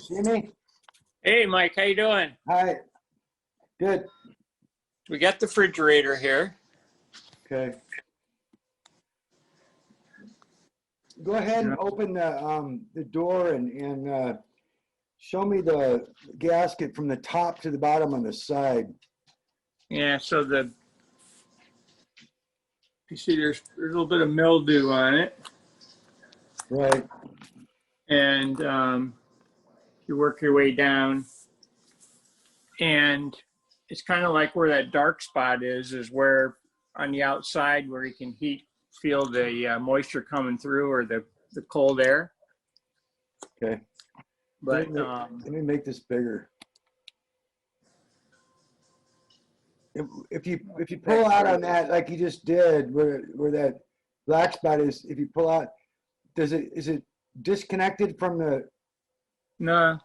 See me? Hey, Mike, how you doing? Hi. Good. We got the refrigerator here. Okay. Go ahead and open the door and show me the gasket from the top to the bottom on the side. Yeah, so you see there's a little bit of mildew on it. Right. And you work your way down. And it's kind of like where that dark spot is where on the outside where you can feel the moisture coming through or the cold air. Okay. But let me make this bigger. If you pull out on that like you just did, where that black spot is, if you pull out, is it disconnected from the? No.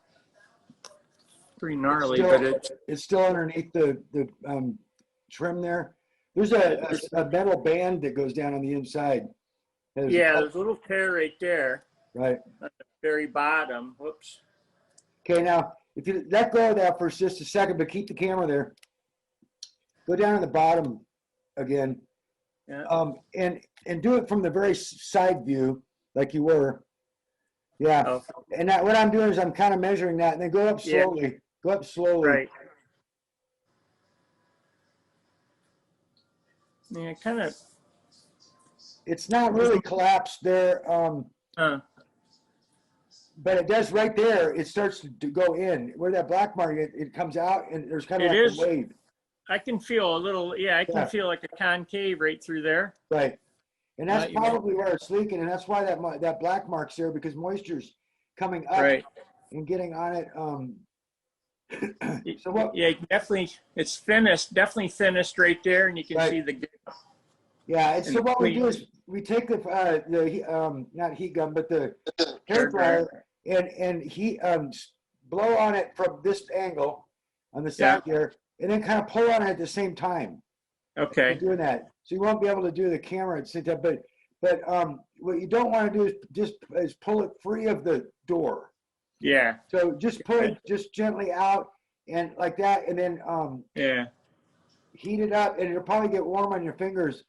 Pretty gnarly, but it's still underneath the trim there. There's a metal band that goes down on the inside. There's a little tear right there. Right. At the very bottom. Whoops. Okay, now if you let go of that for just a second, but keep the camera there. Go down to the bottom again. Yeah. And do it from the very side view, like you were. Yeah. Oh. And what I'm doing is I'm kind of measuring that, and then go up slowly. Yeah. Go up slowly. Right. Yeah, kind of. It's not really collapsed there, but it does right there. It starts to go in where that black mark. It comes out, and there's kind of like a wave. I can feel a little. Yeah, I can feel like a concave right through there. Right, and that's probably where it's leaking, and that's why that black mark's there, because moisture's coming up and getting on it. So what? Yeah, definitely. It's thinnest, definitely thinnest right there, and you can see the. Yeah, and so what we do is we take the not heat gun, but the hair dryer, and heat blow on it from this angle on the side here, and then kind of pull on it at the same time. Okay. Doing that, so you won't be able to do the camera at the same time. But what you don't want to do is pull it free of the door. Yeah. So just pull it just gently out and like that, and then heat it up, and it'll probably get warm on your fingers.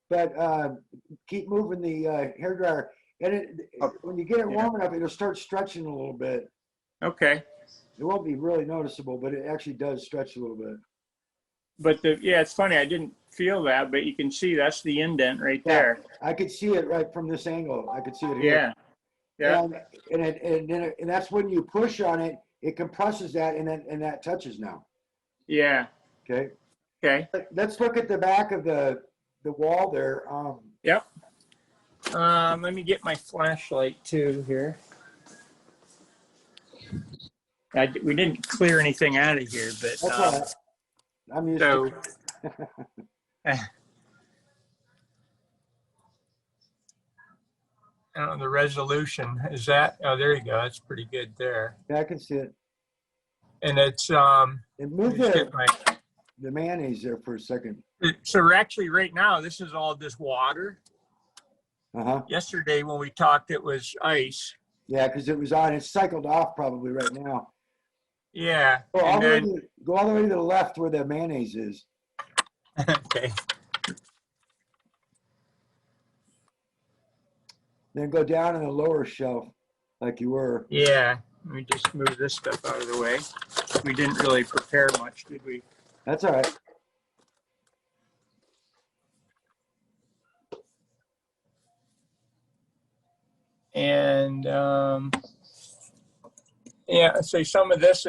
But keep moving the hair dryer, and when you get it warm enough, it'll start stretching a little bit. Okay. It won't be really noticeable, but it actually does stretch a little bit. But it's funny. I didn't feel that, but you can see that's the indent right there. I could see it right from this angle. I could see it here. Yeah. And that's when you push on it, it compresses that, and that touches now. Yeah. Okay. Okay. Let's look at the back of the wall there. Yep. Let me get my flashlight too here. We didn't clear anything out of here, but that's right. I'm used to it. The resolution is that. Oh, there you go. That's pretty good there. Yeah, I can see it. And it's move the mayonnaise there for a second. So we're actually right now. This is all just water. Yesterday when we talked, it was ice. Yeah, because it was on. It's cycled off probably right now. Yeah. Go all the way to the left where the mayonnaise is. Okay. Then go down in the lower shelf like you were. Yeah. Let me just move this stuff out of the way. We didn't really prepare much, did we? That's all right. And so some of this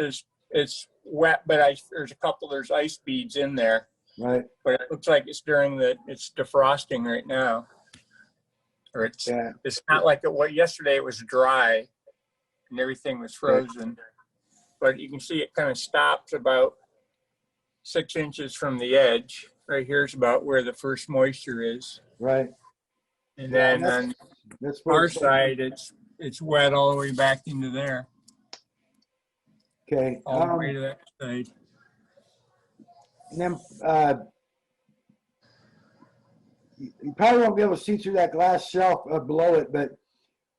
it's wet, but there's ice beads in there. Right. But it looks like it's it's defrosting right now. Or it's not like it was yesterday. It was dry and everything was frozen. But you can see it kind of stops about 6 inches from the edge. Right here's about where the first moisture is. Right. And then on our side, it's wet all the way back into there. Okay. All the way to that side. And then you probably won't be able to see through that glass shelf below it, but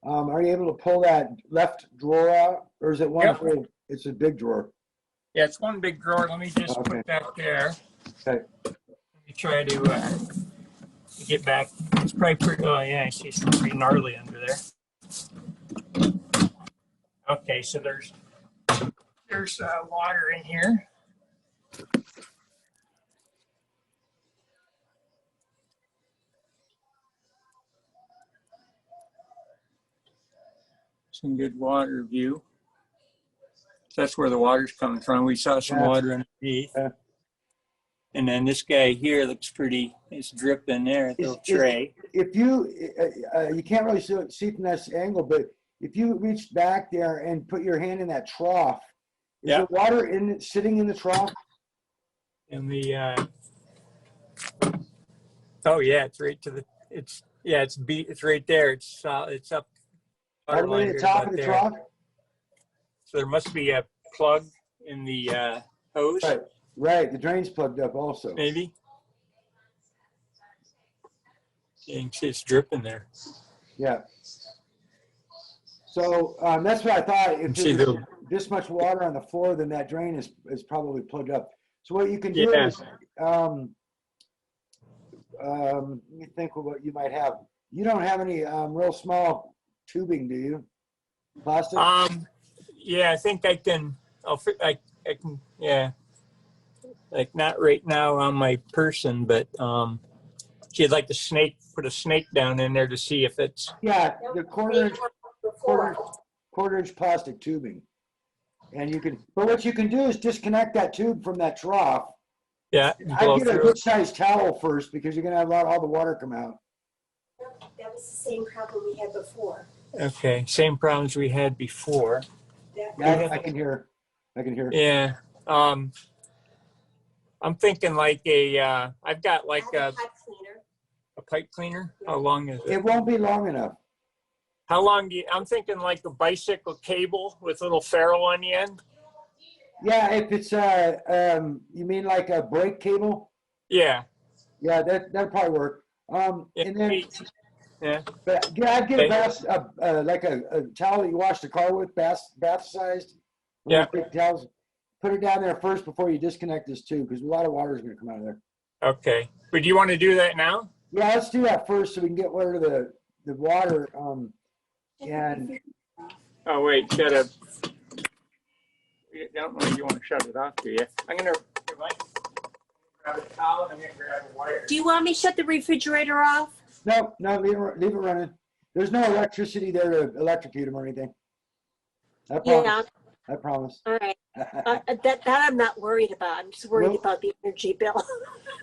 Are you able to pull that left drawer out, or is it one? Yep. It's a big drawer. Yeah, it's one big drawer. Let me just put that there. Okay. Let me try to get back. It's probably pretty. Oh yeah, I see something pretty gnarly under there. Okay, so there's water in here. Some good water view. So that's where the water's coming from. We saw some water underneath. And then this guy here looks pretty, it's dripping there at the tray. If you, you can't really see from this angle, but if you reach back there and put your hand in that trough, is there water sitting in the trough? In the, oh yeah, it's right to the, it's right there. It's up. All the way to the top of the trough? So there must be a plug in the hose. Right. The drain's plugged up also. Maybe. You can see it's dripping there. Yeah. So that's what I thought. If there's this much water on the floor, then that drain is probably plugged up. So what you can do is, let me think of what you might have. You don't have any real small tubing, do you? Plastic? Yeah, I think I can. I can. Yeah. Like not right now on my person, but she'd like to put a snake down in there to see if it's. Yeah, the quarter inch plastic tubing, and you can. But what you can do is disconnect that tube from that trough. Yeah. I get a good sized towel first because you're gonna have all the water come out. That was the same problem we had before. Okay, same problems we had before. Yeah, I can hear. Yeah. I'm thinking like I've got like a pipe cleaner. How long is it? It won't be long enough. How long I'm thinking like a bicycle cable with a little ferrule on the end. Yeah, if it's you mean like a brake cable? Yeah. Yeah, that'd probably work. And then but I'd get like a towel that you wash the car with, bath sized. Yeah. Big towels. Put it down there first before you disconnect this tube, because a lot of water is going to come out of there. Okay, but do you want to do that now? Yeah, let's do that first so we can get rid of the water. And oh wait, shut up. I don't know if you want to shut it off, do you? I'm gonna grab a towel and I'm gonna grab a wire. Do you want me to shut the refrigerator off? No, leave it running. There's no electricity there to electrocute them or anything. I promise. Yeah. I promise. All right. That I'm not worried about. I'm just worried about the energy bill.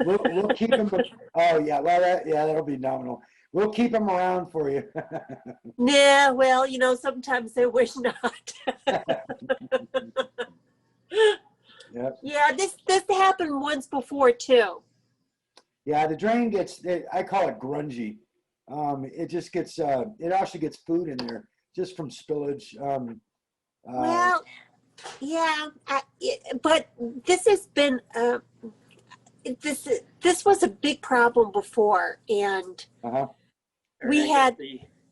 we'll keep them. Oh yeah, well that'll be nominal. We'll keep them around for you. Yeah, well, sometimes I wish not. Yep. Yeah, this happened once before too. Yeah, the drain gets. I call it grungy. It just gets. It actually gets food in there just from spillage. Well, yeah, but this has been this was a big problem before, and we had.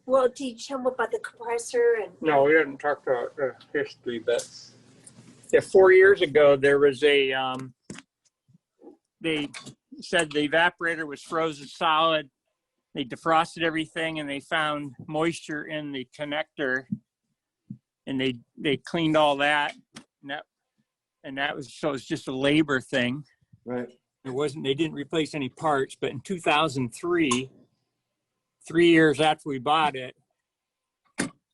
Well, did you tell them about the compressor? No, we didn't talk about the history, but 4 years ago there was a. They said the evaporator was frozen solid. They defrosted everything, and they found moisture in the connector. And they cleaned all that, and that was so it's just a labor thing. Right. They didn't replace any parts, but in 2003, 3 years after we bought it,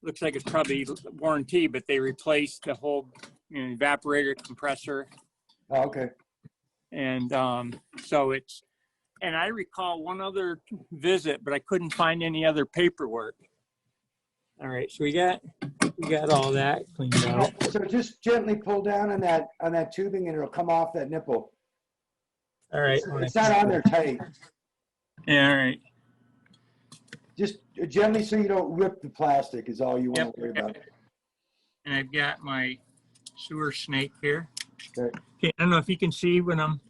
looks like it's probably warranty, but they replaced the whole evaporator compressor. Oh, okay. And so it's, and I recall one other visit, but I couldn't find any other paperwork. All right, so we got all that cleaned out. So just gently pull down on that tubing, and it'll come off that nipple. All right. It's not on there tight. Yeah, all right. Just gently so you don't rip the plastic is all you want to worry about. And I've got my sewer snake here. Okay. I don't know if you can see when I'm.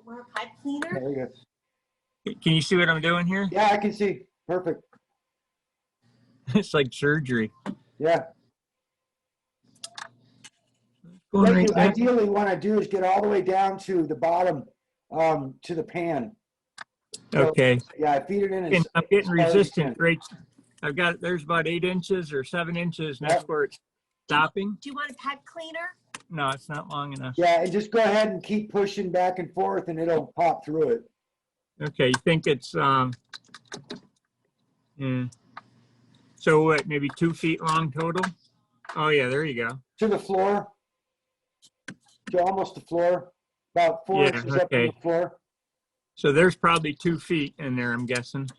Want a pipe cleaner? There you go. Can you see what I'm doing here? Yeah, I can see. Perfect. It's like surgery. Yeah. Going What right you down. ideally want to do is get all the way down to the bottom, to the pan. So, Okay. yeah, feed it in And as I'm getting far as you resistant can. right. I've got, there's about 8 inches or 7 inches, and that's Yep. where it's stopping. Do you want a pet cleaner? No, it's not long enough. Yeah, and just go ahead and keep pushing back and forth, and it'll pop through it. Okay, you think it's yeah. So what? Maybe 2 feet long total? Oh yeah, there you go. To the floor, to almost the floor, about 4 Yeah, inches up from okay. the floor. So there's probably 2 feet in there, I'm guessing.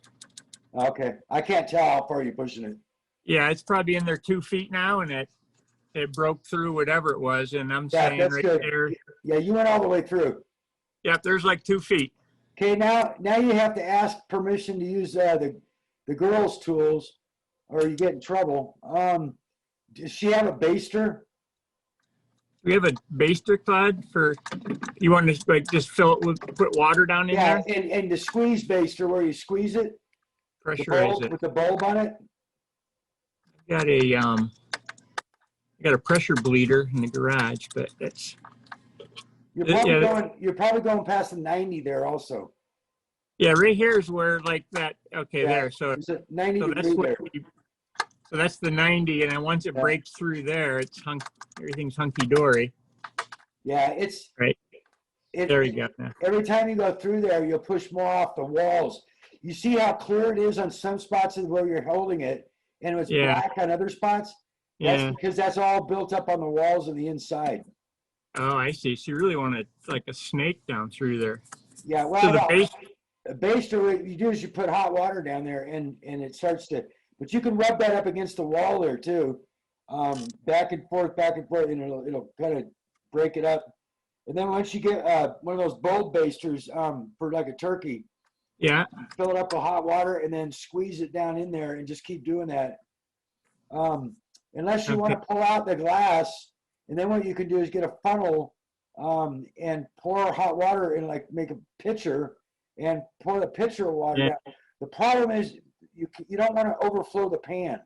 Okay, I can't tell how far you're pushing it. Yeah, it's probably in there 2 feet now, and it broke through whatever it was, and I'm Yeah, saying that's right good. there. Yeah, you went all the way through. Yep, there's like 2 feet. Okay, now you have to ask permission to use the girls' tools, or you get in trouble. Does she have a baster? We have a baster, Claude, for, you want to like just fill it with, put water down in Yeah, there? and the squeeze baster where you squeeze it, the Pressurize bulb, it. with the bulb on it. Got a I got a pressure bleeder in the garage, but that's You're yeah, probably going past the 90 there also. yeah, right here is where like that. Okay, Yeah, there. So it's a 90 so degree that's what there. so that's the 90, and then once it Yeah. breaks through there, it's everything's hunky dory. Yeah, it's Right. There you go. Now. Every time you go through there, you'll push more off the walls. You see how clear it is on some spots of where you're holding it, and it's black on other spots? That's because that's all built up on the walls of the inside. Oh, I see. So you really want it like a snake down through there. Yeah, well, so the base. A baster, what you do is you put hot water down there, and it starts to, but you can rub that up against the wall there too, back and forth, and it'll kind of break it up. And then once you get one of those bulb basters for like a turkey, yeah, fill it up with hot water and then squeeze it down in there and just keep doing that. Unless you want to pull out the glass, and then what you can do is get a funnel and pour hot water and like make a pitcher and pour the pitcher of water down. The problem is you don't want to overflow the pan.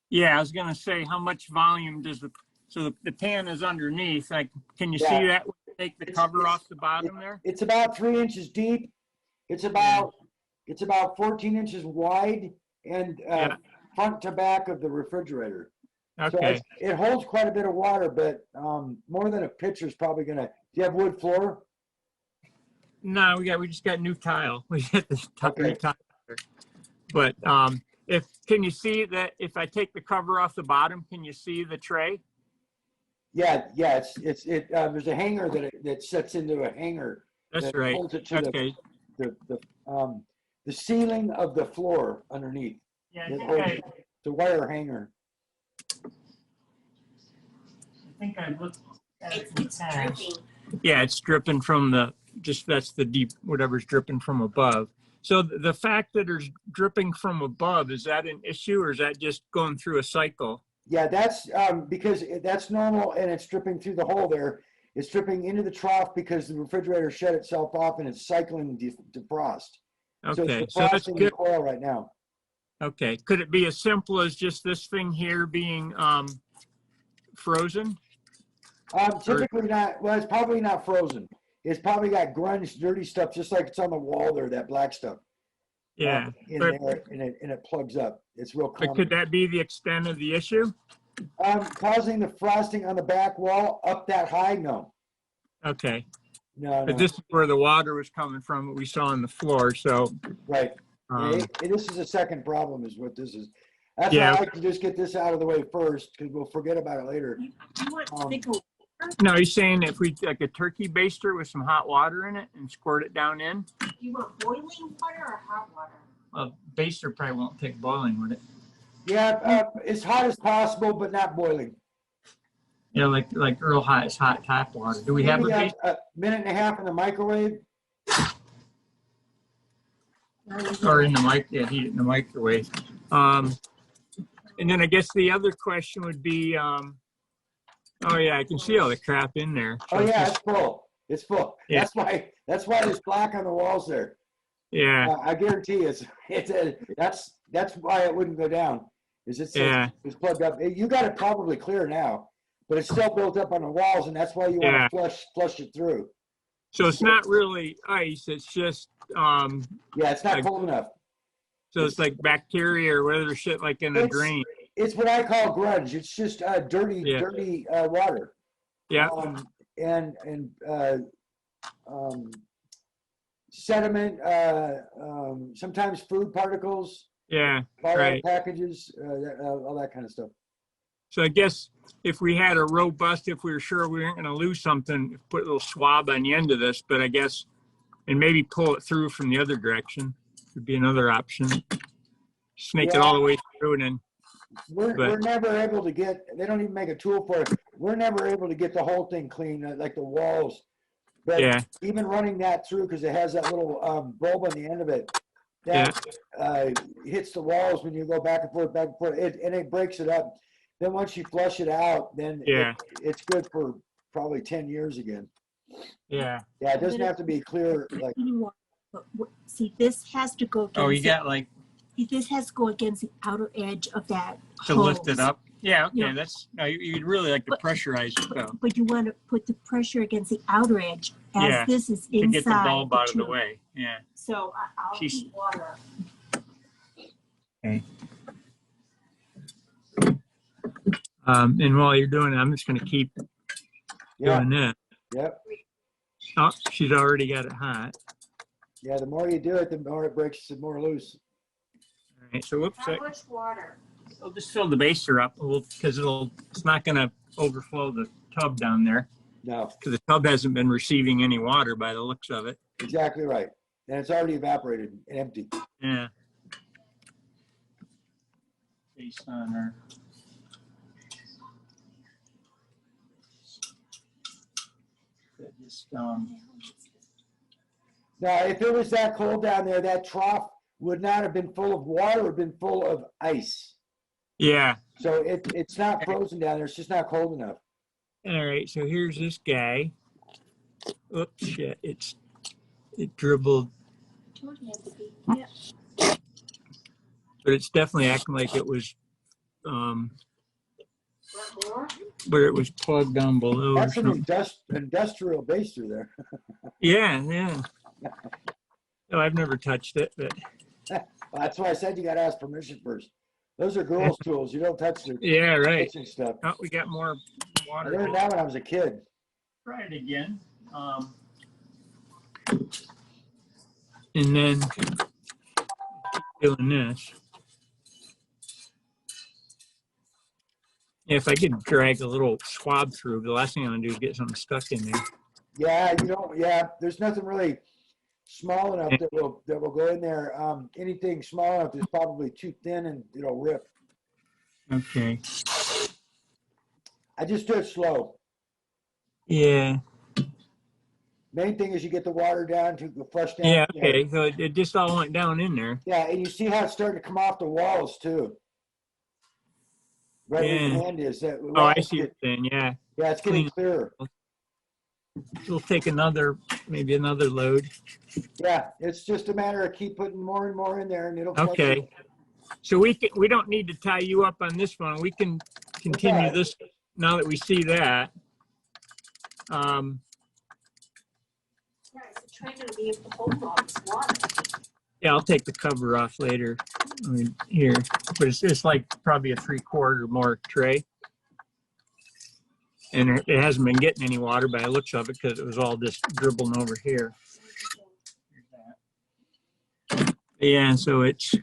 Yeah, I was gonna say, how much volume does the pan is underneath? Like, can you see that? Take the cover off the bottom there. It's about 3 inches deep. It's about 14 inches wide and front to back of the refrigerator. Okay. So it holds quite a bit of water, but more than a pitcher is probably gonna. Do you have wood floor? No, we just got new tile. We got this new tile. But can you see that if I take the cover off the bottom, can you see the tray? Yeah. There's a hanger that sets into a hanger. That's that right. Holds it to the ceiling of the floor underneath. Yeah, the wire hanger. I think I looked at it. It's dripping. Yeah, it's dripping from that's the deep, whatever's dripping from above. So the fact that there's dripping from above, is that an issue, or is that just going through a cycle? Yeah, that's because that's normal, and it's dripping through the hole there. It's dripping into the trough because the refrigerator shut itself off and it's cycling defrost. Okay, so that's good. The coil right now. Okay, could it be as simple as just this thing here being frozen? Typically not. Well, it's probably not frozen. It's probably got grunge, dirty stuff, just like it's on the wall there, that black stuff. Yeah. In there, and it plugs up. It's real common. But could that be the extent of the issue? Causing the frosting on the back wall up that high? No. Okay. No. But this is where the water was coming from, what we saw on the floor, so. Right. This is a second problem is what this is. That's why I like to just get this out of the way first, because we'll forget about it later. No, he's saying if we like a turkey baster with some hot water in it and squirt it down in. Do you want boiling water or hot water? Well, baster probably won't take boiling, would it? Yeah, as hot as possible, but not boiling. Yeah, like real hot, it's hot tap water. Do we have a minute and a half in the microwave? Or in the heat it in the microwave. And then I guess the other question would be, oh yeah, I can see all the crap in there. So oh yeah, it's full. It's full. Yeah. That's why there's black on the walls there. Yeah. I guarantee that's why it wouldn't go down. Is it's plugged up. You got it probably clear now, but it's still built up on the walls, and that's why you want to flush it through. So it's not really ice. It's just it's not cold enough. So it's like bacteria or whatever shit like in a drain. It's what I call grunge. It's just dirty water. Yeah. And sediment, sometimes food particles. Yeah, right. Packages, all that kind of stuff. So I guess if we had a robust, if we were sure we weren't going to lose something, put a little swab on the end of this, but I guess, and maybe pull it through from the other direction would be another option. Snake it all the way through and then. We're never able to get, they don't even make a tool for it. We're never able to get the whole thing clean, like the walls. But even running that through, because it has that little bulb on the end of it, that hits the walls when you go back and forth, and it breaks it up. Then once you flush it out, then it's good for probably 10 years again. Yeah. Yeah, it doesn't have to be clear. Like, see, this has to go against. Oh, you got like. This has to go against the outer edge of that to hose. Lift it up. Yeah, okay. That's no. You'd really like to pressurize it though. But you want to put the pressure against the outer edge as this is inside. To get the bulb out of the way. Yeah. So I'll keep water. Okay. And while you're doing it, I'm just going to keep doing that. Yep. Oh, she's already got it hot. Yeah, the more you do it, the more it breaks, the more loose. All right, so whoops. How much water? I'll just fill the baster up because it's not going to overflow the tub down there. No. Because the tub hasn't been receiving any water by the looks of it. Exactly right. And it's already evaporated and empty. Yeah. Base on her. Just, now, if it was that cold down there, that trough would not have been full of water, it would have been full of ice. Yeah. So it's not frozen down there. It's just not cold enough. All right. So here's this guy. Oops, shit. It dribbled. Yeah. But it's definitely acting like it was, where it was plugged down below. That's an industrial baster there. Yeah. No, I've never touched it, but. Well, that's why I said you got to ask permission first. Those are girls' tools. You don't touch their kitchen stuff. Oh, we got more water. I learned that when I was a kid. Try it again. And then doing this. If I could drag a little swab through, the last thing I'm gonna do is get something stuck in there. Yeah, there's nothing really small enough that will go in there. Anything small enough is probably too thin and it'll rip. Okay. I just do it slow. Yeah. Main thing is you get the water down to the flush down. Yeah, okay. So it just all went down in there. Yeah, and you see how it's starting to come off the walls too. Right where your hand is. I see what you're saying, yeah. Yeah, it's getting clearer. We'll take maybe another load. Yeah, it's just a matter of keep putting more and more in there, and it'll. Okay. So we don't need to tie you up on this one. We can continue this now that we see that. Trying to be able to hold all this water. Yeah, I'll take the cover off later. I mean, here, but it's like probably a 3/4 more tray. And it hasn't been getting any water by the looks of it because it was all just dribbling over here. Yeah, so it's.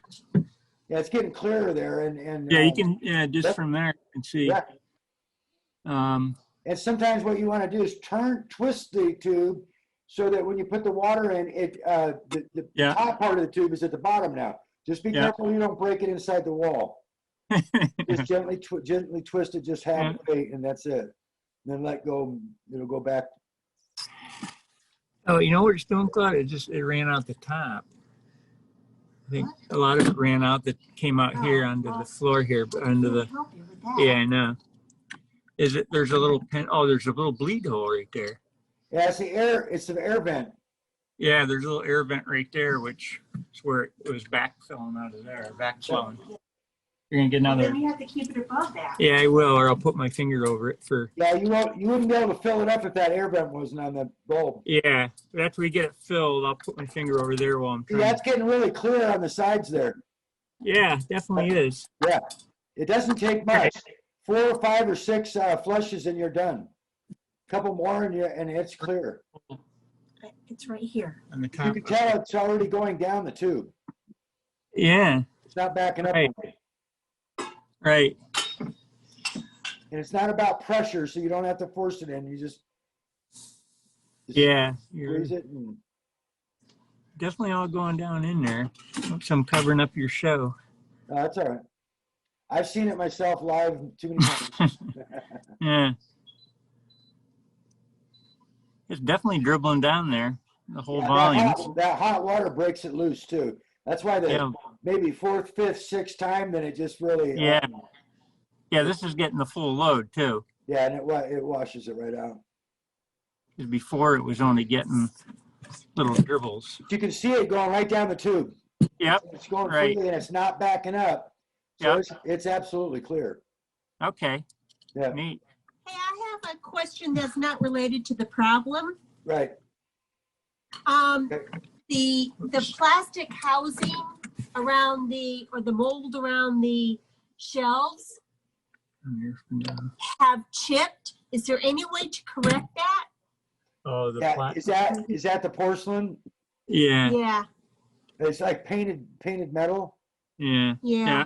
Yeah, it's getting clearer there, and yeah, you can just from there you can see. Yeah. And sometimes what you want to do is twist the tube so that when you put the water in, the top part of the tube is at the bottom now. Just be careful you don't break it inside the wall. Just gently twist it just halfway, and that's it. And then let go. It'll go back. Oh, you know what it's doing, Claude? It ran out the top. I think a lot of it ran out that came out here onto the floor here, but under the. Yeah, I know. There's a little pin. Oh, there's a little bleed hole right there. Yeah, it's the air. It's the air vent. Yeah, there's a little air vent right there, which is where it was backfilling out of there, backflowing. You're gonna get another. Then you have to keep it above that. Yeah, I will, or I'll put my finger over it for. Yeah, you wouldn't be able to fill it up if that air vent wasn't on the bulb. Yeah, after we get it filled, I'll put my finger over there while I'm trying. Yeah, it's getting really clear on the sides there. Yeah, definitely is. Yeah, it doesn't take much. 4 or 5 or 6 flushes and you're done. A couple more and it's clear. It's right here. On the top. You can tell it's already going down the tube. Yeah. It's not backing up. Right. Right. And it's not about pressure, so you don't have to force it in. You just yeah, squeeze it. And definitely all going down in there. Oops, I'm covering up your show. that's all right. I've seen it myself live too many times. Yeah. It's definitely dribbling down there, the whole volume. That hot water breaks it loose too. That's why maybe 4th, 5th, 6th time, then it just really. Yeah. Yeah, this is getting the full load too. Yeah, and it washes it right out. Because before it was only getting little dribbles. You can see it going right down the tube. Yep. It's going freely and it's not backing up. So it's absolutely clear. Okay. Yeah. Neat. Hey, I have a question that's not related to the problem. Right. The plastic housing around the mold around the shelves have chipped. Is there any way to correct that? Oh, is that the porcelain? Yeah. Yeah. It's like painted metal. Yeah. Yeah.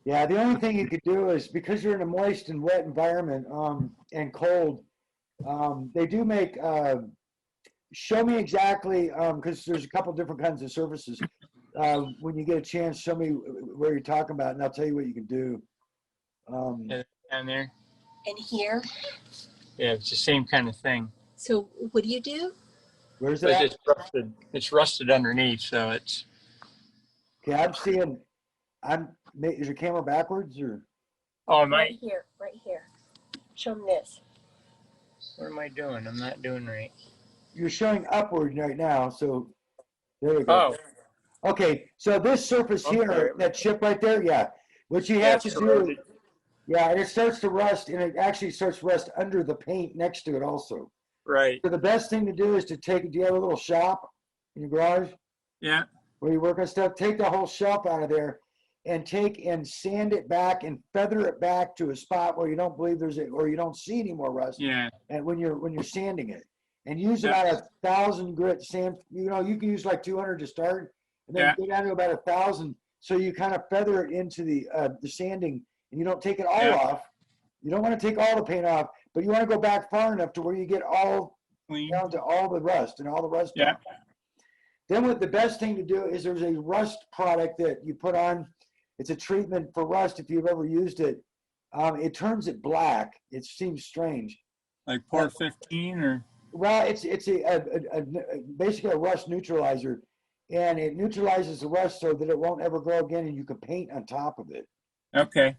Yeah, the only thing you could do is, because you're in a moist and wet environment and cold, they do make, show me exactly, because there's a couple different kinds of surfaces. When you get a chance, show me where you're talking about, and I'll tell you what you can do. Down there? And here? Yeah, it's the same kind of thing. So what do you do? Where's it at? It's rusted. It's rusted underneath, so it's... Okay, I'm seeing, is your camera backwards or? Oh, right here. Show them this. What am I doing? I'm not doing right. You're showing upward right now, so there we go. Oh. Okay, so this surface here, that chip right there, yeah. What you have to do, and it starts to rust, and it actually starts to rust under the paint next to it also. Right. So the best thing to do is do you have a little shop in your garage? Yeah. Where you work on stuff? Take the whole shelf out of there and sand it back and feather it back to a spot where you don't believe or you don't see any more rust. Yeah. And when you're sanding it, and use about 1,000 grit sand. You can use like 200 to start, and then go down to about 1,000. So you kind of feather it into the sanding, and you don't take it all off. You don't want to take all the paint off, but you want to go back far enough to where you get all down to all the rust and all the rust. Yeah. Then the best thing to do is there's a rust product that you put on. It's a treatment for rust. If you've ever used it, it turns it black. It seems strange. Like Port 15 or? Well, it's basically a rust neutralizer, and it neutralizes the rust so that it won't ever grow again, and you can paint on top of it. Okay.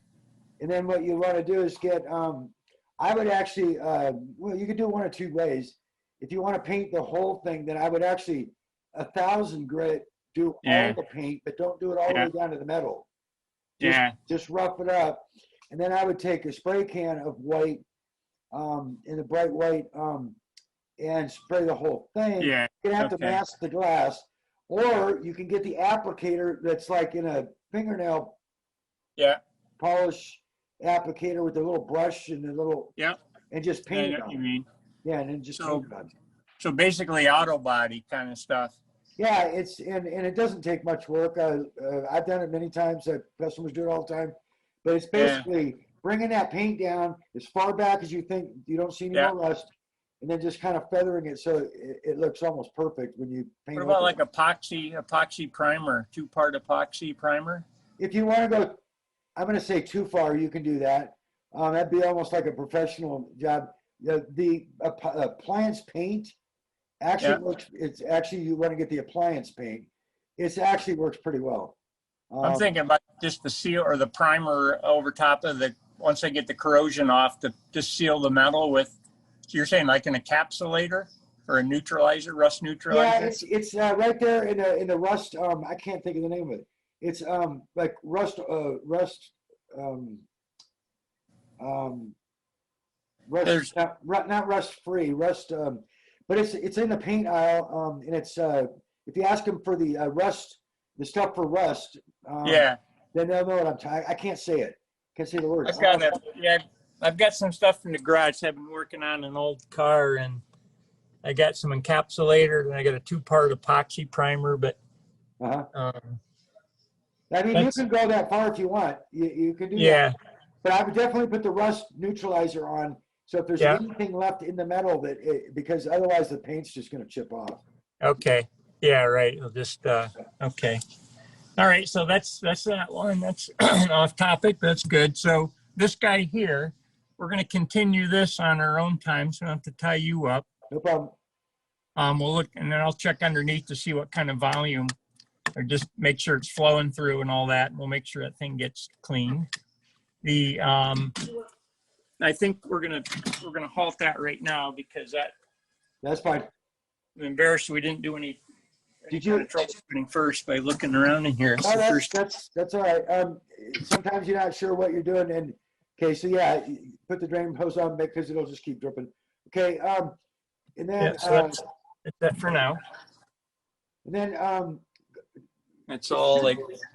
And then what you want to do is get, I would actually, you could do it one of two ways. If you want to paint the whole thing, then I would actually 1,000 grit, do all the paint, but don't do it all the way down to the metal. Just rough it up. And then I would take a spray can of white, in the bright white, and spray the whole thing. Yeah. You're going to have to mask the glass. Or you can get the applicator that's like in a fingernail polish applicator with a little brush and a little and just paint it on. You mean? Yeah, and then just paint it on. So basically auto body kind of stuff. Yeah, it's and it doesn't take much work. I've done it many times. Customers do it all the time. But it's basically bringing that paint down as far back as you think you don't see any more rust, and then just kind of feathering it so it looks almost perfect when you paint. What about like epoxy primer, 2-part epoxy primer? If you want to go, I'm going to say too far, you can do that. That'd be almost like a professional job. The appliance paint actually works. It's actually, you want to get the appliance paint. It actually works pretty well. I'm thinking about just the seal or the primer over top of once I get the corrosion off, to just seal the metal with. So you're saying like an encapsulator or a neutralizer, rust neutralizer? Yeah, it's right there in the rust. I can't think of the name of it. It's like rust not rust free, but it's in the paint aisle, and it's if you ask them for the the stuff for rust, Yeah. then they'll know what I'm talking. I can't say it. Can't say the word. I've got some stuff in the garage. I've been working on an old car, and I got some encapsulator, and I got a 2-part epoxy primer, but I mean, you can go that far if you want. You can do that. But I would definitely put the rust neutralizer on. So if there's anything left in the metal, because otherwise the paint's just going to chip off. Okay. Yeah. Right. It'll just okay. All right. So that's that one. That's off topic. That's good. So this guy here, we're going to continue this on our own time, so I don't have to tie you up. No problem. We'll look, and then I'll check underneath to see what kind of volume, or just make sure it's flowing through and all that. We'll make sure that thing gets cleaned. The I think we're gonna halt that right now because that's fine. I'm embarrassed we didn't do any troubleshooting first by looking around in here. No, that's all right. Sometimes you're not sure what you're doing, and okay, so yeah, put the drain hose on because it'll just keep dripping. Okay, and then so that's that for now. And then that's all.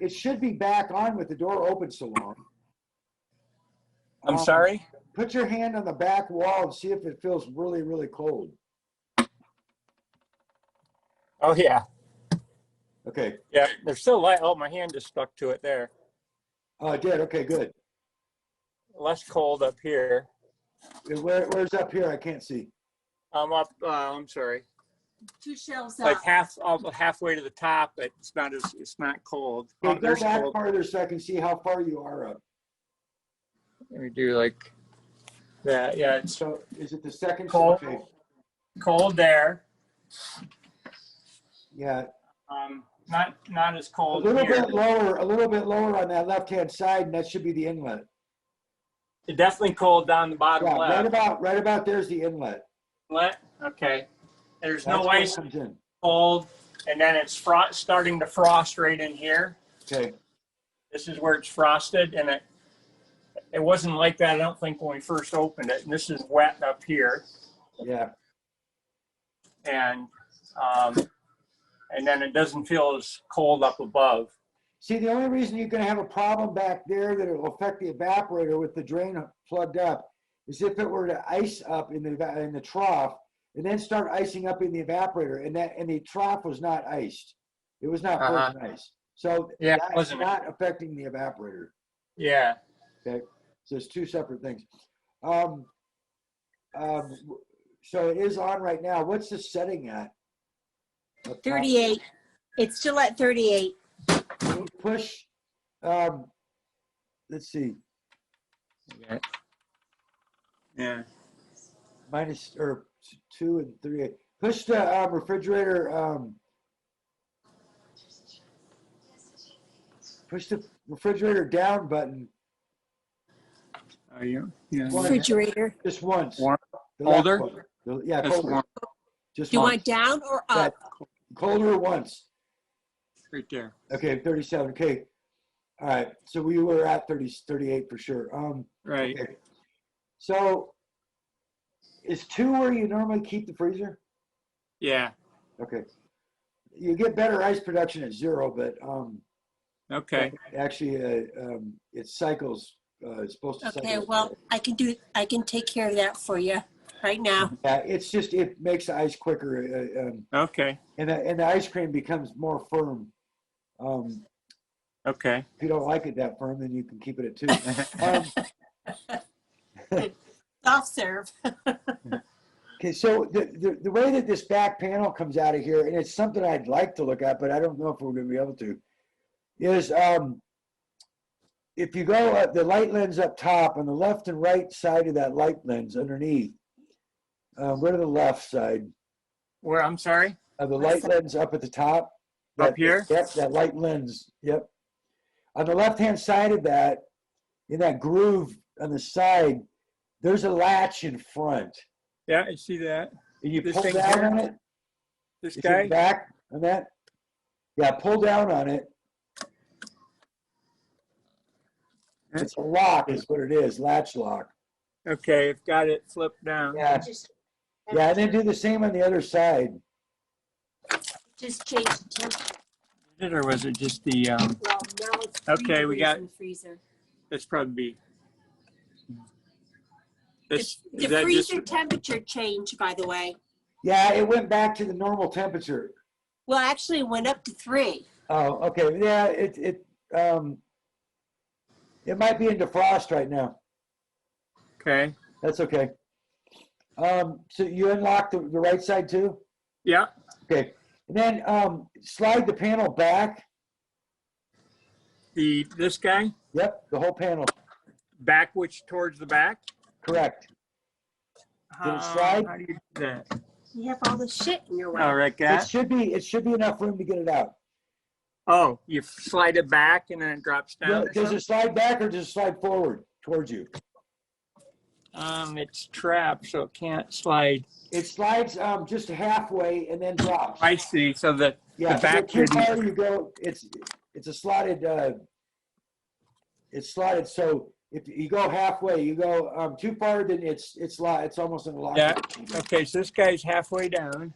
It should be back on with the door open so long. I'm sorry? Put your hand on the back wall and see if it feels really, really cold. Oh, yeah. Okay. Yeah, there's still light. Oh, my hand just stuck to it there. Oh, it did? Okay, good. Less cold up here. Where's up here? I can't see. I'm up, I'm sorry. 2 shelves like up. halfway to the top, but it's not cold. Okay, go back farther so I can see how far you are up. Let me do like that. Yeah. So is it the second? Cold. Okay. Cold there. Yeah. Not as cold. A little bit lower on that left-hand side, and that should be the inlet. It's definitely cold down the bottom left. Right about there's the inlet. Inlet. Okay. There's That's no ice. Cold, and then it's starting to frost right in here. Okay. This is where it's frosted, and it wasn't like that, I don't think, when we first opened it. And this is wet up here. Yeah. And then it doesn't feel as cold up above. See, the only reason you're going to have a problem back there that it will affect the evaporator with the drain plugged up is if it were to ice up in the trough and then start icing up in the evaporator, and the trough was not iced. It was not frozen ice. So that's not affecting the evaporator. Yeah. Okay. So it's 2 separate things. So it is on right now. What's the setting at? 38. It's still at 38. Push. Let's see. Okay. Yeah. Minus or 2 and 3. Push the refrigerator. Push the refrigerator down button. Are you? Yeah. Refrigerator. Just once. Colder? Yeah, colder. Just do you want down or up? Yeah, colder once. Right there. Okay, 37. Okay. All right. So we were at 38 for sure. Right. Okay. So is 2 where you normally keep the freezer? Yeah. Okay. You get better ice production at 0, but okay. Actually, it cycles. It's supposed to. Okay. Well, I can take care of that for you right now. Yeah, it makes the ice quicker. Okay. And the ice cream becomes more firm. Okay. If you don't like it that firm, then you can keep it at 2. Soft serve. Okay, so the way that this back panel comes out of here, and it's something I'd like to look at, but I don't know if we're going to be able to, is if you go the light lens up top, on the left and right side of that light lens underneath, go to the left side. Where, I'm sorry? The light lens up at the top. Up here? Yep, that light lens. Yep. On the left-hand side of that, in that groove on the side, there's a latch in front. Yeah, I see that. And you pull down on it. This guy? Back on that? Yeah, pull down on it. It's a lock is what it is, latch lock. Okay, I've got it flipped down. Yeah. Yeah, and then do the same on the other side. Just change the temperature. Or was it just the, Well, now it's 3 okay, we degrees got, in the freezer. that's probably, this, The is that freezer just, temperature changed, by the way. Yeah, it went back to the normal temperature. Well, actually, it went up to 3. Oh, okay. Yeah, it might be in defrost right now. okay, That's okay. So you unlock the right side too? yeah, Okay. And then slide the panel back. this guy, Yep, the whole panel. back which towards the back? Correct. Did it slide? How do you do that? You have all this shit in your way. All right, It Gat. should be enough room to get it out. Oh, you slide it back and then it drops down? Does it slide back or does it slide forward towards you? It's trapped, so it can't slide. It slides just halfway and then drops. I see. So the back too far you go. It's a slotted. It's slotted. So if you go halfway, you go too far, then it's almost in a lock. Yeah. Okay. So this guy's halfway down.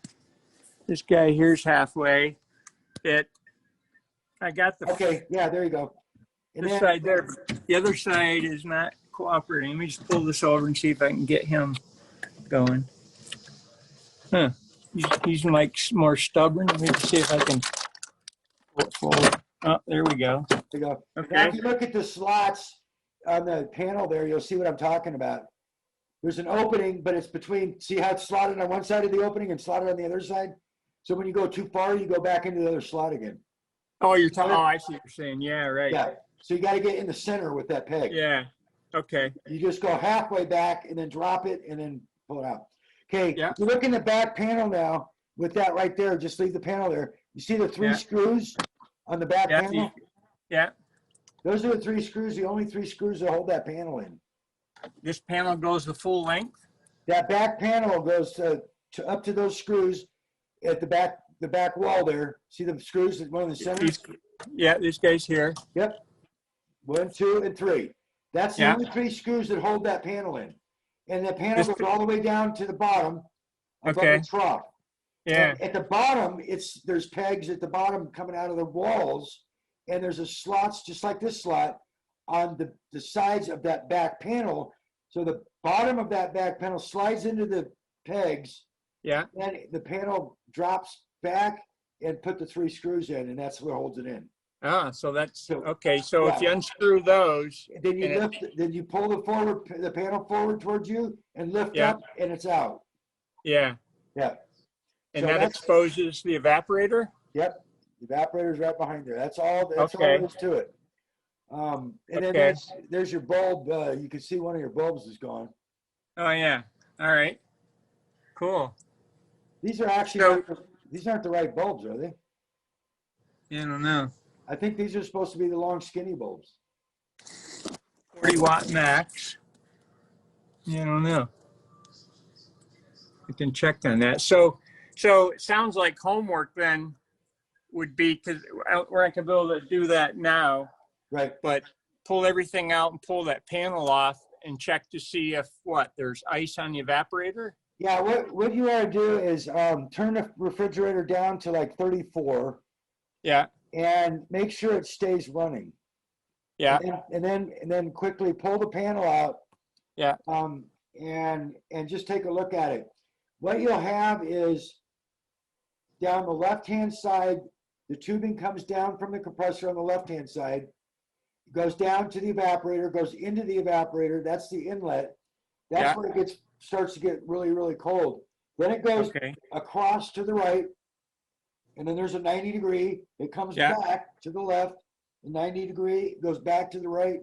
This guy here's halfway. I got the. Okay. Yeah. There you go. And this then, side there. The other side is not cooperating. Let me just pull this over and see if I can get him going. Huh. He's like more stubborn. Let me see if I can pull it forward. Oh, there we go. There you go. Okay. Now, if you look at the slots on the panel there, you'll see what I'm talking about. There's an opening, but it's between, see how it's slotted on one side of the opening and slotted on the other side? So when you go too far, you go back into the other slot again. Oh, you're talking. Oh, I see what you're saying. Yeah, right. Yeah. So you got to get in the center with that peg. Yeah. Okay. You just go halfway back and then drop it and then pull it out. Okay. Yeah. You look in the back panel now with that right there. Just leave the panel there. You see the 3 screws on the back panel? Yeah. Those are the 3 screws, the only 3 screws that hold that panel in. This panel goes the full length? That back panel goes up to those screws at the back wall there. See the screws at one of the centers? Yeah, this guy's here. Yep. 1, 2, and 3. That's the only 3 screws that hold that panel in. And the panel goes all the way down to the bottom above the trough. Yeah. And at the bottom, there's pegs at the bottom coming out of the walls, and there's a slots just like this slot on the sides of that back panel. So the bottom of that back panel slides into the pegs. Yeah. And the panel drops back and put the 3 screws in, and that's what holds it in. Ah, so that's okay. So if you unscrew those, then you lift. Then you pull the panel forward towards you and lift up, and it's out. Yeah. Yeah. And so that exposes the evaporator. Yep. The evaporator's right behind there. That's all. That's all there is to it. And then there's your bulb. You can see one of your bulbs is gone. Oh yeah. All right. Cool. These are actually these aren't the right bulbs, are they? I don't know. I think these are supposed to be the long, skinny bulbs. 40 watt max. I don't know. I can check on that. So it sounds like homework then would be, because we're not going to be able to do that now. Right. But pull everything out and pull that panel off and check to see if there's ice on the evaporator. Yeah. What you want to do is turn the refrigerator down to like 34. Yeah. And make sure it stays running. Yeah. And then quickly pull the panel out. Yeah. And just take a look at it. What you'll have is down the left-hand side, the tubing comes down from the compressor on the left-hand side, goes down to the evaporator, goes into the evaporator. That's the inlet. That's where it starts to get really, really cold. Then it goes across to the right. And then there's a 90 degree. It comes back to the left. The 90 degree goes back to the right.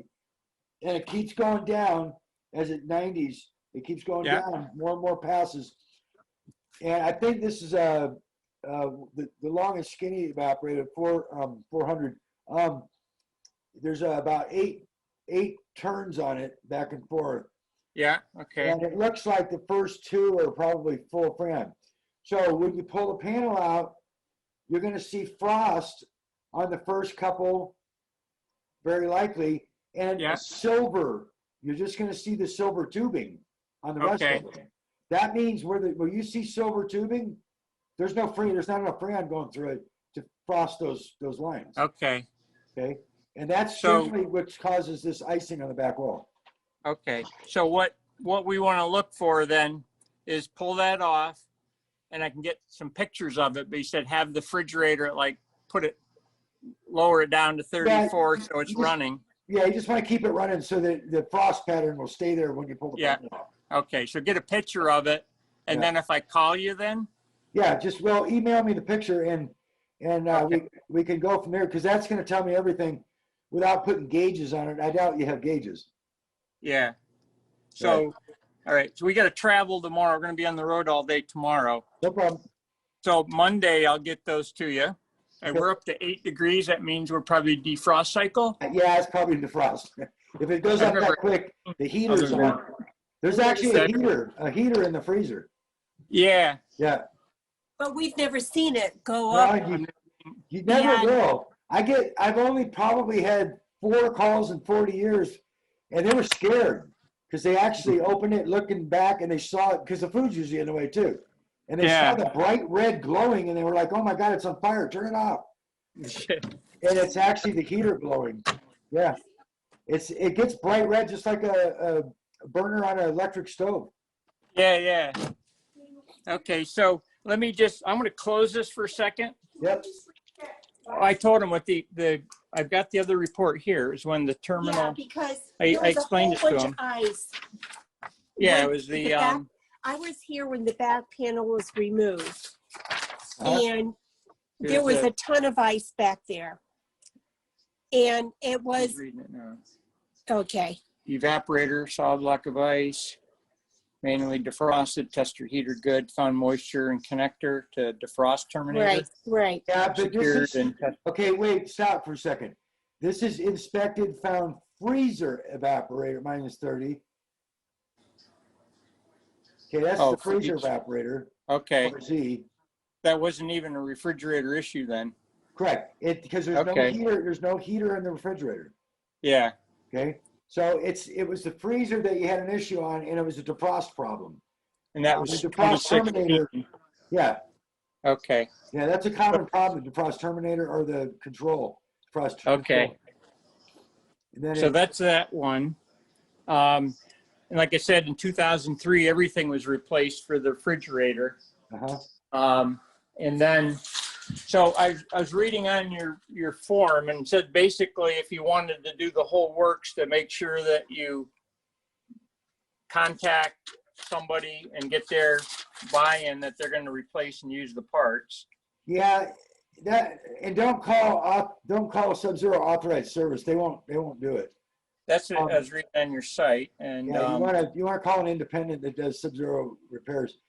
And it keeps going down as it 90s. It keeps going down. More and more passes. And I think this is the longest skinny evaporator, 400. There's about eight turns on it back and forth. Yeah, okay. And it looks like the first 2 are probably full freon. So when you pull the panel out, you're going to see frost on the first couple, very likely, and silver. You're just going to see the silver tubing on the rest of them. That means where you see silver tubing, there's not enough freon going through it to frost those lines. Okay. Okay. And that's generally what causes this icing on the back wall. Okay. So what we want to look for then is pull that off, and I can get some pictures of it. But you said have the refrigerator lower it down to 34 so it's running. Yeah, you just want to keep it running so that the frost pattern will stay there when you pull the button off. Okay, so get a picture of it, and then if I call you then? Yeah, email me the picture, and we can go from there, because that's going to tell me everything without putting gauges on it. I doubt you have gauges. Yeah. So, all right, so we got to travel tomorrow. We're going to be on the road all day tomorrow. No problem. So Monday, I'll get those to you. And we're up to 8 degrees. That means we're probably defrost cycle. Yeah, it's probably defrost. If it goes up that quick, the heater's on. There's actually a heater in the freezer. Yeah. Yeah. But we've never seen it go up. You never will. I've only probably had 4 calls in 40 years, and they were scared because they actually opened it looking back, and they saw it, because the food's usually in the way too. And they saw the bright red glowing, and they were like, oh my God, it's on fire, turn it off. And it's actually the heater glowing. Yeah. It gets bright red just like a burner on an electric stove. Yeah. Okay, so I'm going to close this for a second. Yep. I told him what I've got the other report here is when the terminal. Yeah, because I explained this to him. It was I was here when the back panel was removed, and there was a ton of ice back there, and it was reading it now. Okay. Evaporator, solid block of ice, manually defrosted, test your heater good, found moisture and connector to defrost terminator. Right. Yeah, but okay, wait, stop for a second. This is inspected, found freezer evaporator, -30. Okay, that's the freezer evaporator. Okay. Z. That wasn't even a refrigerator issue then. Correct. Because there's no heater. There's no heater in the refrigerator. Yeah. Okay. So it was the freezer that you had an issue on, and it was a defrost problem. And that was the defrost terminator. Yeah. Okay. Yeah, that's a common problem: the defrost terminator or the control. Defrost control. Okay. And then so that's that one. And like I said, in 2003, everything was replaced for the refrigerator. And then, so I was reading on your form, and it said basically if you wanted to do the whole works, to make sure that you contact somebody and get their buy-in that they're going to replace and use the parts. Yeah, and don't call SubZero authorized service. They won't do it. That's what I was reading on your site. And yeah, you want to call an independent that does SubZero repairs,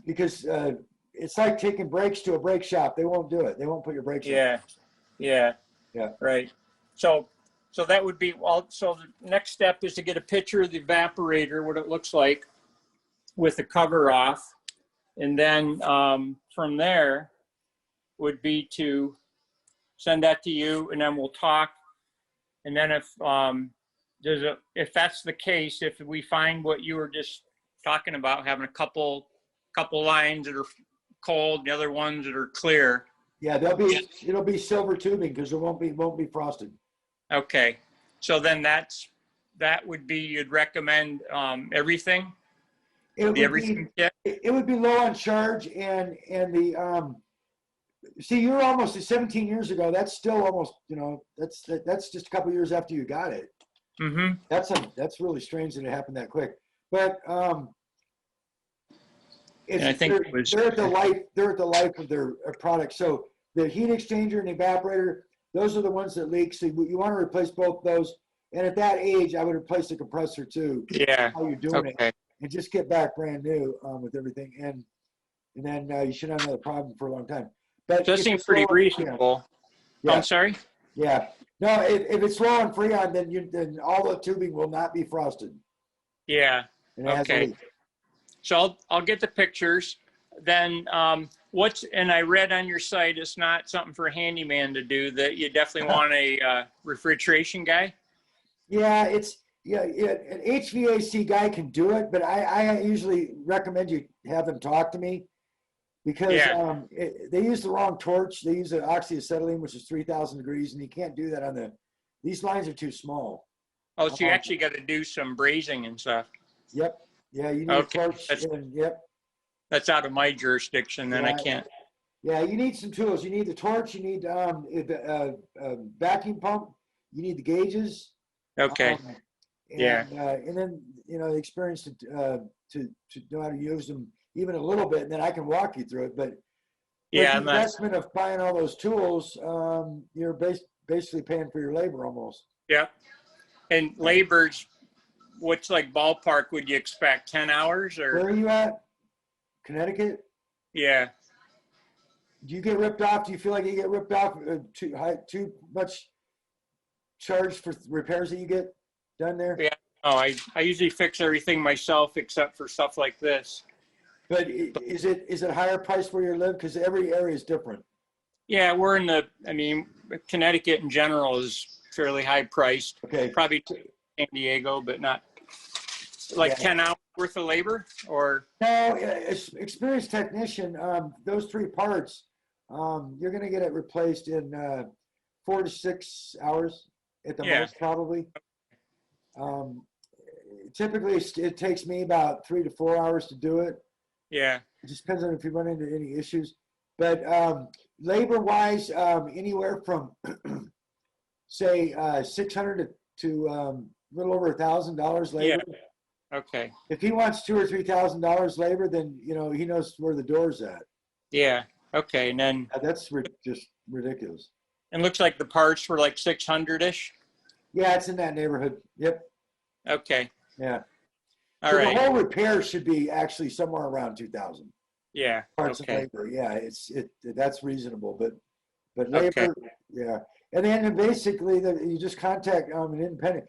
because it's like taking brakes to a brake shop. They won't do it. They won't put your brakes on. Yeah. Right. So that would be so the next step is to get a picture of the evaporator, what it looks like with the cover off, and then from there would be to send that to you, and then we'll talk. And then if that's the case, if we find what you were just talking about, having a couple lines that are cold, the other ones that are clear. Yeah, it'll be silver tubing because it won't be frosted. Okay, so then that would be, you'd recommend everything. It would be low on charge, and the see, you're almost 17 years ago. That's still almost, that's just a couple years after you got it. Mm-hmm. That's really strange that it happened that quick. But I think they're at the life of their product. So the heat exchanger and the evaporator, those are the ones that leak. So you want to replace both those. And at that age, I would replace the compressor too. Yeah. How you're doing it, and just get back brand new with everything, and then you should have another problem for a long time. But that seems pretty reasonable. Yeah. I'm sorry? Yeah. No, if it's low on freon, then all the tubing will not be frosted. Yeah. Okay. So I'll get the pictures. Then and I read on your site, it's not something for a handyman to do, that you definitely want a refrigeration guy? Yeah, an HVAC guy can do it, but I usually recommend you have them talk to me because they use the wrong torch. They use an oxyacetylene, which is 3,000 degrees, and you can't do that on these lines are too small. Oh, so you actually got to do some brazing and stuff. Yep. Yeah, you need a torch. Yep. That's out of my jurisdiction, then I can't. Yeah, you need some tools. You need the torch. You need vacuum pump. You need the gauges. Okay. And then the experience to know how to use them even a little bit, and then I can walk you through it. But the investment of buying all those tools, you're basically paying for your labor almost. Yeah. And labor's, what's like ballpark would you expect? 10 hours or? Where are you at? Connecticut? Yeah. Do you get ripped off? Do you feel like you get ripped off too much charge for repairs that you get done there? Yeah. Oh, I usually fix everything myself except for stuff like this. But is it higher price where you live? Because every area is different. Yeah, we're Connecticut in general is fairly high priced. Okay. Probably San Diego, but not like 10 hours worth of labor or? No, experienced technician, those 3 parts, you're going to get it replaced in 4 to 6 hours at the most, probably. Typically, it takes me about 3 to 4 hours to do it. Yeah. It just depends on if you run into any issues. But labor-wise, anywhere from, say, $600 to a little over $1,000 labor. Yeah. Okay. If he wants $2,000 or $3,000 labor, then he knows where the door's at. Yeah. Okay. And then that's just ridiculous. And looks like the parts were like 600-ish. Yeah, it's in that neighborhood. Yep. Okay. Yeah. All right. The whole repair should be actually somewhere around 2,000. Yeah. Parts of labor. Yeah, that's reasonable, but labor. Yeah. And then basically you just contact an independent.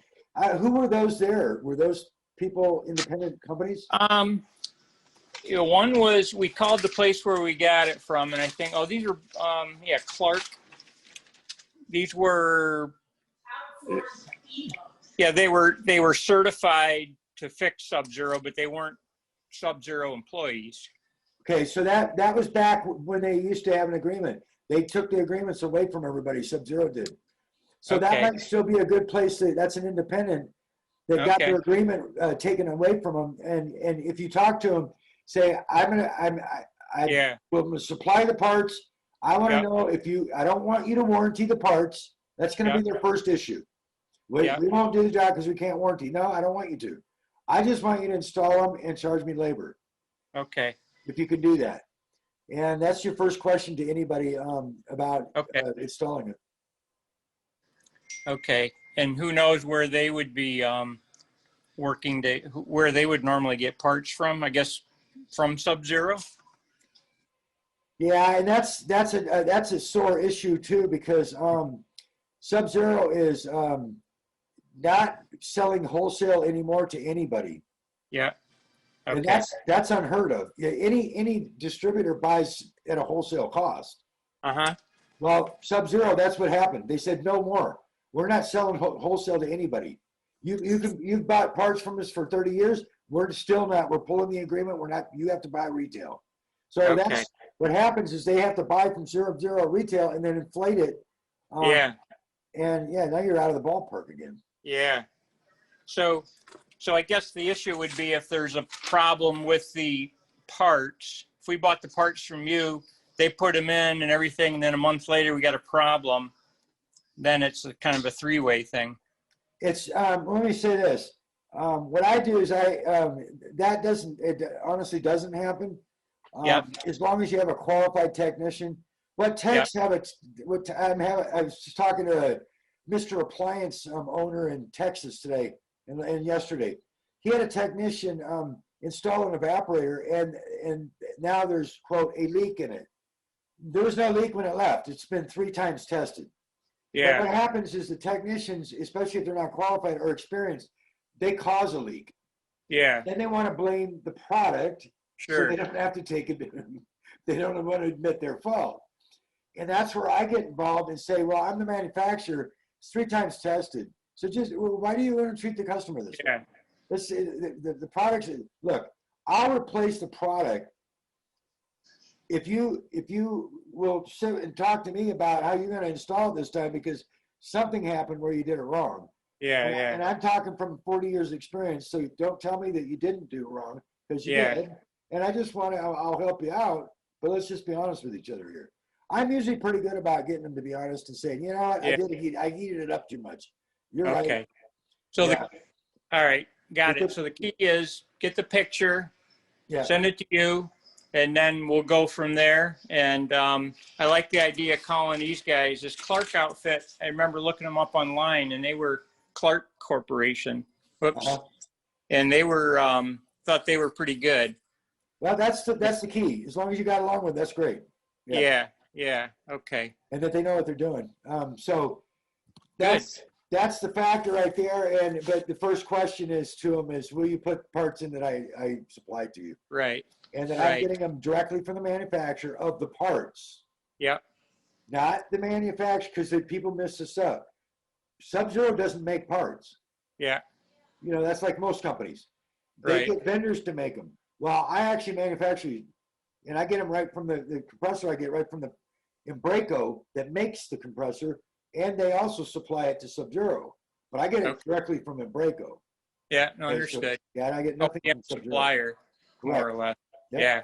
Who were those there? Were those people independent companies? One was, we called the place where we got it from, and I think, these are Clark. These were, they were certified to fix SubZero, but they weren't SubZero employees. Okay, so that was back when they used to have an agreement. They took the agreements away from everybody. SubZero did. So that might still be a good place. That's an independent that got their agreement taken away from them. And if you talk to them, say, I'm gonna supply the parts. I want to know I don't want you to warranty the parts. That's going to be their first issue. We won't do the job because we can't warranty. No, I don't want you to. I just want you to install them and charge me labor. Okay. If you can do that. And that's your first question to anybody about installing it. Okay. And who knows where they would be working, where they would normally get parts from, I guess, from SubZero? Yeah, and that's a sore issue too, because SubZero is not selling wholesale anymore to anybody. Yeah. Okay. And that's unheard of. Any distributor buys at a wholesale cost. Uh-huh. Well, SubZero, that's what happened. They said no more. We're not selling wholesale to anybody. You've bought parts from us for 30 years. We're still not. We're pulling the agreement. We're not. You have to buy retail. So that's what happens is they have to buy from SubZero retail and then inflate it. And now you're out of the ballpark again. Yeah. So I guess the issue would be if there's a problem with the parts. If we bought the parts from you, they put them in and everything, and then a month later we got a problem, then it's kind of a three-way thing. It's let me say this. What I do is it honestly doesn't happen. As long as you have a qualified technician. What techs have it? I was just talking to a Mr. Appliance owner in Texas today and yesterday. He had a technician install an evaporator, and now there's, quote, a leak in it. There was no leak when it left. It's been 3 times tested. Yeah. But what happens is the technicians, especially if they're not qualified or experienced, they cause a leak. Yeah. Then they want to blame the product. Sure. So they don't have to take it. They don't want to admit their fault. And that's where I get involved and say, well, I'm the manufacturer. It's 3 times tested. So just, well, why do you want to treat the customer this way? Let's say the products, look, I'll replace the product if you will sit and talk to me about how you're going to install it this time because something happened where you did it wrong. And I'm talking from 40 years experience, so don't tell me that you didn't do wrong because you did. And I just want to, I'll help you out, but let's just be honest with each other here. I'm usually pretty good about getting them to be honest and saying, you know what, I heated it up too much. You're right. Okay. So all right, got it. So the key is get the picture, send it to you, and then we'll go from there. And I like the idea of calling these guys this Clark outfit. I remember looking them up online, and they were Clark Corporation. Whoops. And they were thought they were pretty good. Well, that's the key. As long as you got along with, that's great. Yeah. Okay. And that they know what they're doing. So that's the factor right there. But the first question is to them is, will you put parts in that I supplied to you? Right. And then I'm getting them directly from the manufacturer of the parts. Yep. Not the manufacturer, because people miss this up. SubZero doesn't make parts. Yeah. You know, that's like most companies. They get vendors to make them. Well, I actually manufacture, and I get them right from the compressor. I get right from the Embraco that makes the compressor, and they also supply it to SubZero. But I get it directly from Embraco. Yeah, no, understood. So, and I get nothing from SubZero. Supplier, more or less. Yeah.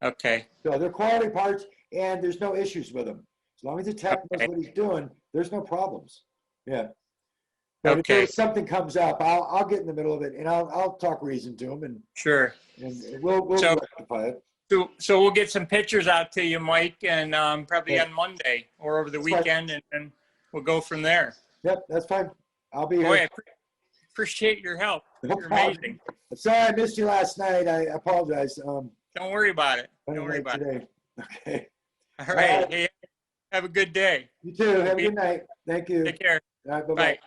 Okay. So they're quality parts, and there's no issues with them. As long as the tech knows what he's doing, there's no problems. Yeah. But if there's something comes up, I'll get in the middle of it, and I'll talk reason to him, and we'll rectify it. So we'll get some pictures out to you, Mike, and probably on Monday or over the weekend, and we'll go from there. Yep, that's fine. I'll be here. Boy, I appreciate your help. You're amazing. Sorry I missed you last night. I apologize. Don't worry about it. Don't worry about it. Okay. All right. Hey, have a good day. You too. Have a good night. Thank you. Take care. All right, bye-bye. Bye.